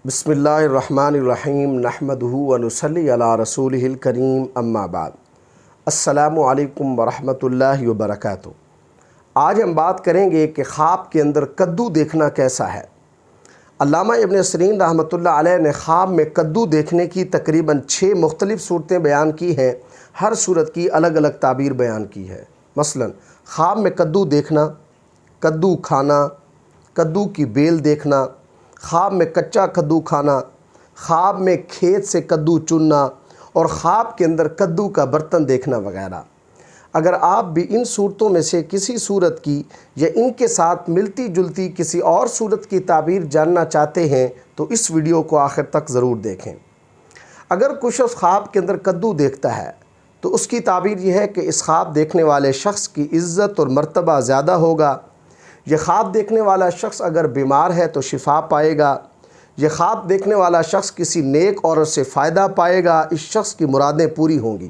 بسم اللہ الرحمن الرحیم نحمدہ و نصلی علی رسولہ الکریم اما بعد السلام علیکم ورحمۃ اللہ وبرکاتہ۔ آج ہم بات کریں گے کہ خواب کے اندر کدو دیکھنا کیسا ہے۔ علامہ ابن سیرین رحمۃ اللہ علیہ نے خواب میں کدو دیکھنے کی تقریباً 6 مختلف صورتیں بیان کی ہیں۔ ہر صورت کی الگ الگ تعبیر بیان کی ہے۔ مثلا خواب میں کدو دیکھنا، کدو کھانا، کدو کی بیل دیکھنا، خواب میں کچا کدو کھانا، خواب میں کھیت سے کدو چننا اور خواب کے اندر کدو کا برتن دیکھنا وغیرہ۔ اگر آپ بھی ان صورتوں میں سے کسی صورت کی یا ان کے ساتھ ملتی جلتی کسی اور صورت کی تعبیر جاننا چاہتے ہیں تو اس ویڈیو کو آخر تک ضرور دیکھیں۔ اگر کوئی شخص خواب کے اندر کدو دیکھتا ہے تو اس کی تعبیر یہ ہے کہ اس خواب دیکھنے والے شخص کی عزت اور مرتبہ زیادہ ہوگا۔ یہ خواب دیکھنے والا شخص اگر بیمار ہے تو شفا پائے گا۔ یہ خواب دیکھنے والا شخص کسی نیک عورت سے فائدہ پائے گا، اس شخص کی مرادیں پوری ہوں گی۔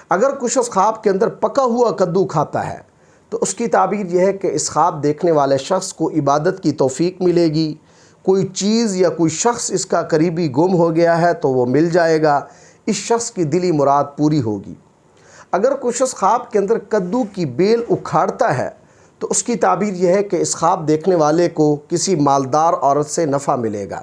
اگر کوئی شخص خواب کے اندر پکا ہوا کدو کھاتا ہے تو اس کی تعبیر یہ ہے کہ اس خواب دیکھنے والے شخص کو عبادت کی توفیق ملے گی، کوئی چیز یا کوئی شخص اس کا قریبی گم ہو گیا ہے تو وہ مل جائے گا، اس شخص کی دلی مراد پوری ہوگی۔ اگر کوئی شخص خواب کے اندر کدو کی بیل اکھاڑتا ہے تو اس کی تعبیر یہ ہے کہ اس خواب دیکھنے والے کو کسی مالدار عورت سے نفع ملے گا۔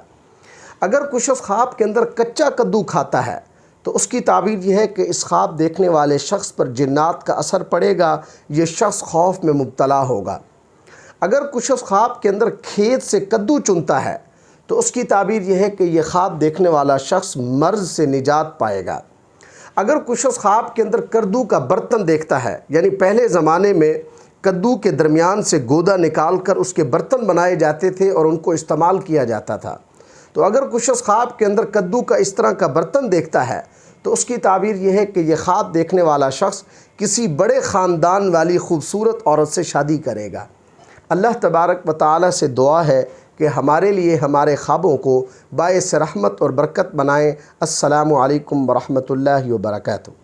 اگر کوئی شخص خواب کے اندر کچا کدو کھاتا ہے تو اس کی تعبیر یہ ہے کہ اس خواب دیکھنے والے شخص پر جنات کا اثر پڑے گا، یہ شخص خوف میں مبتلا ہوگا۔ اگر کوئی شخص خواب کے اندر کھیت سے کدو چنتا ہے تو اس کی تعبیر یہ ہے کہ یہ خواب دیکھنے والا شخص مرض سے نجات پائے گا۔ اگر کوئی شخص خواب کے اندر کدو کا برتن دیکھتا ہے، یعنی پہلے زمانے میں کدو کے درمیان سے گودا نکال کر اس کے برتن بنائے جاتے تھے اور ان کو استعمال کیا جاتا تھا، تو اگر کوئی شخص خواب کے اندر کدو کا اس طرح کا برتن دیکھتا ہے تو اس کی تعبیر یہ ہے کہ یہ خواب دیکھنے والا شخص کسی بڑے خاندان والی خوبصورت عورت سے شادی کرے گا۔ اللہ تبارک و تعالی سے دعا ہے کہ ہمارے لیے ہمارے خوابوں کو باعث رحمت اور برکت بنائیں۔ السلام علیکم ورحمۃ اللہ وبرکاتہ۔